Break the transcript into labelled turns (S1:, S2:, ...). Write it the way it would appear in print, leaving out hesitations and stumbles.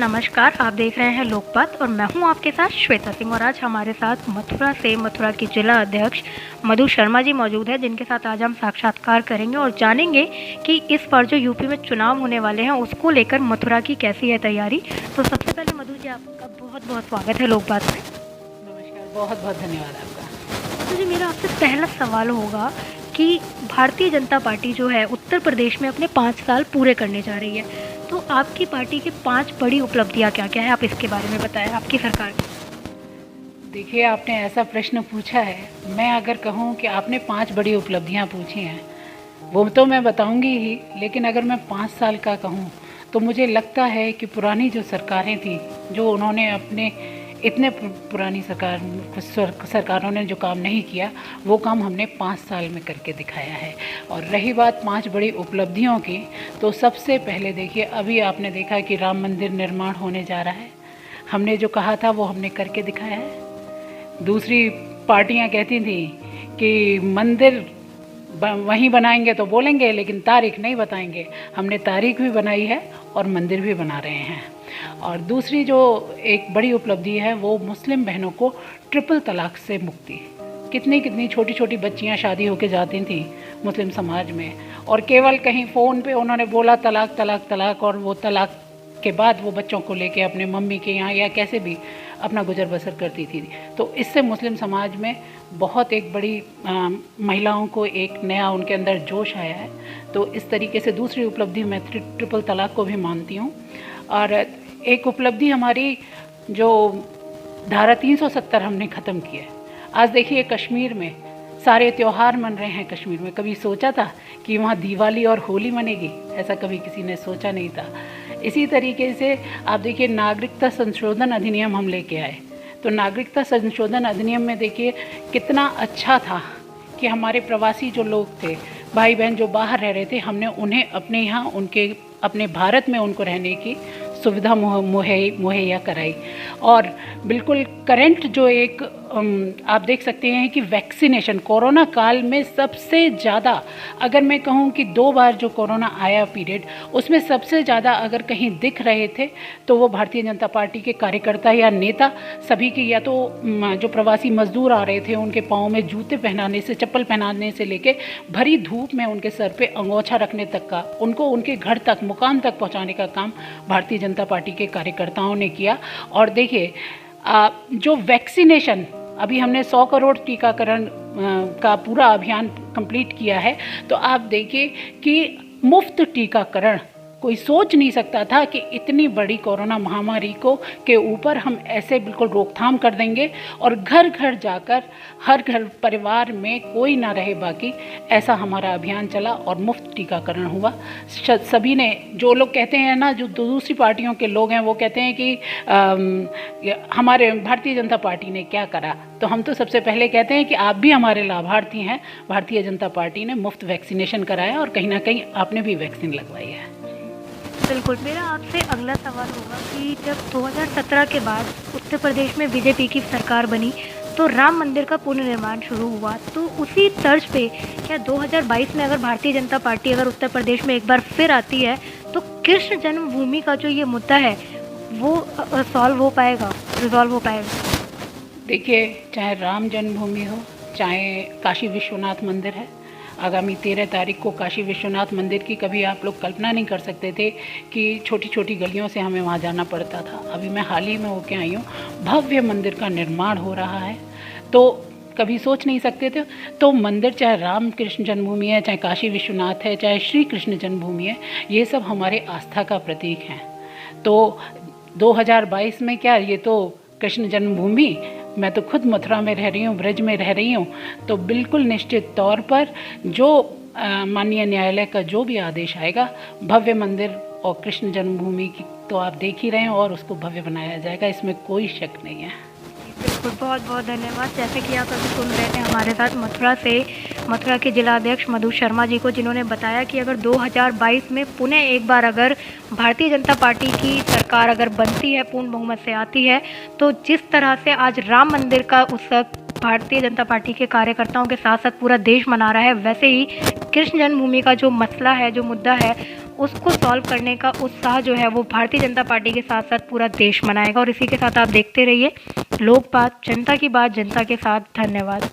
S1: नमस्कार, आप देख रहे हैं लोकपात और मैं हूं आपके साथ श्वेता सिंह। और आज हमारे साथ मथुरा की जिला अध्यक्ष मधु शर्मा जी मौजूद है, जिनके साथ आज हम साक्षात्कार करेंगे और जानेंगे कि इस बार जो यूपी में चुनाव होने वाले हैं उसको लेकर मथुरा की कैसी है तैयारी। तो सबसे पहले मधु जी, आपका बहुत बहुत स्वागत है लोकपात में।
S2: नमस्कार, बहुत बहुत धन्यवाद आपका।
S1: तो जी, मेरा आपसे पहला सवाल होगा कि भारतीय जनता पार्टी जो है उत्तर प्रदेश में अपने 5 साल पूरे करने जा रही है, तो आपकी पार्टी के 5 बड़ी उपलब्धियां क्या क्या है, आप इसके बारे में बताएं, आपकी सरकार की।
S2: देखिए, आपने ऐसा प्रश्न पूछा है, मैं अगर कहूँ कि आपने 5 बड़ी उपलब्धियां पूछी हैं वो तो मैं बताऊंगी ही, लेकिन अगर मैं 5 साल का कहूँ तो मुझे लगता है कि पुरानी जो सरकारें थी, जो उन्होंने अपने इतने पुरानी सरकारों ने जो काम नहीं किया वो काम हमने 5 साल में करके दिखाया है। और रही बात 5 बड़ी उपलब्धियों की, तो सबसे पहले देखिए, अभी आपने देखा कि राम मंदिर निर्माण होने जा रहा है। हमने जो कहा था वो हमने करके दिखाया है। दूसरी पार्टियां कहती थी कि मंदिर वहीं बनाएंगे तो बोलेंगे, लेकिन तारीख नहीं बताएंगे। हमने तारीख भी बनाई है और मंदिर भी बना रहे हैं। और दूसरी जो एक बड़ी उपलब्धि है वो मुस्लिम बहनों को ट्रिपल तलाक से मुक्ति। कितनी कितनी छोटी छोटी बच्चियां शादी होके जाती थी मुस्लिम समाज में, और केवल कहीं फ़ोन पे उन्होंने बोला तलाक तलाक तलाक, और वो तलाक के बाद वो बच्चों को लेके अपने मम्मी के यहाँ या कैसे भी अपना गुजर बसर करती थी। तो इससे मुस्लिम समाज में बहुत एक बड़ी महिलाओं को एक नया उनके अंदर जोश आया है। तो इस तरीके से दूसरी उपलब्धि मैं ट्रिपल तलाक को भी मानती हूँ। और एक उपलब्धि हमारी जो धारा 370 हमने ख़त्म की है। आज देखिए, कश्मीर में सारे त्यौहार मन रहे हैं। कश्मीर में कभी सोचा था कि वहाँ दिवाली और होली मनेगी? ऐसा कभी किसी ने सोचा नहीं था। इसी तरीके से आप देखिए, नागरिकता संशोधन अधिनियम हम लेके आए। तो नागरिकता संशोधन अधिनियम में देखिए कितना अच्छा था कि हमारे प्रवासी जो लोग थे, भाई बहन जो बाहर रह रहे थे, हमने उन्हें अपने यहाँ उनके अपने भारत में उनको रहने की सुविधा मुहैया कराई। और बिल्कुल करंट जो एक आप देख सकते हैं कि वैक्सीनेशन कोरोना काल में सबसे ज़्यादा, अगर मैं कहूँ कि 2 बार जो कोरोना आया पीरियड, उसमें सबसे ज़्यादा अगर कहीं दिख रहे थे तो वो भारतीय जनता पार्टी के कार्यकर्ता या नेता सभी के, या तो जो प्रवासी मजदूर आ रहे थे उनके पाँव में जूते पहनाने से, चप्पल पहनाने से लेके भरी धूप में उनके सर पे अंगोछा रखने तक का, उनको उनके घर तक, मुकाम तक पहुँचाने का काम भारतीय जनता पार्टी के कार्यकर्ताओं ने किया। और देखिए, जो वैक्सीनेशन अभी हमने 100 करोड़ टीकाकरण का पूरा अभियान कंप्लीट किया है, तो आप देखिए कि मुफ्त टीकाकरण, कोई सोच नहीं सकता था कि इतनी बड़ी कोरोना महामारी को के ऊपर हम ऐसे बिल्कुल रोकथाम कर देंगे और घर घर जाकर हर घर परिवार में कोई ना रहे बाकी, ऐसा हमारा अभियान चला और मुफ्त टीकाकरण हुआ। सभी ने, जो लोग कहते हैं ना, जो दूसरी पार्टियों के लोग हैं, वो कहते हैं कि हमारे भारतीय जनता पार्टी ने क्या करा, तो हम तो सबसे पहले कहते हैं कि आप भी हमारे लाभार्थी हैं। भारतीय जनता पार्टी ने मुफ्त वैक्सीनेशन कराया और कहीं ना कहीं आपने भी वैक्सीन लगवाई है।
S1: बिल्कुल। मेरा आपसे अगला सवाल होगा कि जब 2017 के बाद उत्तर प्रदेश में बीजेपी की सरकार बनी तो राम मंदिर का पुनर्निर्माण शुरू हुआ, तो उसी तर्ज पे क्या 2022 में अगर भारतीय जनता पार्टी अगर उत्तर प्रदेश में एक बार फिर आती है तो कृष्ण जन्मभूमि का जो ये मुद्दा है वो रिजॉल्व हो पाएगा?
S2: देखिए, चाहे राम जन्मभूमि हो, चाहे काशी विश्वनाथ मंदिर है, आगामी 13 तारीख को काशी विश्वनाथ मंदिर की कभी आप लोग कल्पना नहीं कर सकते थे कि छोटी छोटी गलियों से हमें वहाँ जाना पड़ता था। अभी मैं हाल ही में होके आई हूँ, भव्य मंदिर का निर्माण हो रहा है, तो कभी सोच नहीं सकते थे। तो मंदिर, चाहे राम कृष्ण जन्मभूमि है, चाहे काशी विश्वनाथ है, चाहे श्री कृष्ण जन्मभूमि है, ये सब हमारे आस्था का प्रतीक हैं। तो 2022 में क्या, ये तो कृष्ण जन्मभूमि, मैं तो खुद मथुरा में रह रही हूँ, ब्रज में रह रही हूँ, तो बिल्कुल निश्चित तौर पर जो माननीय न्यायालय का जो भी आदेश आएगा, भव्य मंदिर और कृष्ण जन्मभूमि की तो आप देख ही रहे हैं, और उसको भव्य बनाया जाएगा, इसमें कोई शक नहीं है।
S1: बिल्कुल, बहुत बहुत धन्यवाद। जैसे कि आप अभी सुन रहे थे हमारे साथ मथुरा के जिला अध्यक्ष मधु शर्मा जी को, जिन्होंने बताया कि अगर 2022 में पुनः एक बार अगर भारतीय जनता पार्टी की सरकार अगर बनती है, पूर्ण बहुमत से आती है, तो जिस तरह से आज राम मंदिर का उत्सव भारतीय जनता पार्टी के कार्यकर्ताओं के साथ साथ पूरा देश मना रहा है, वैसे ही कृष्ण जन्मभूमि का जो मसला है, जो मुद्दा है, उसको सॉल्व करने का उत्साह जो है वो भारतीय जनता पार्टी के साथ साथ पूरा देश मनाएगा। और इसी के साथ आप देखते रहिए लोकबात, जनता की बात जनता के साथ। धन्यवाद।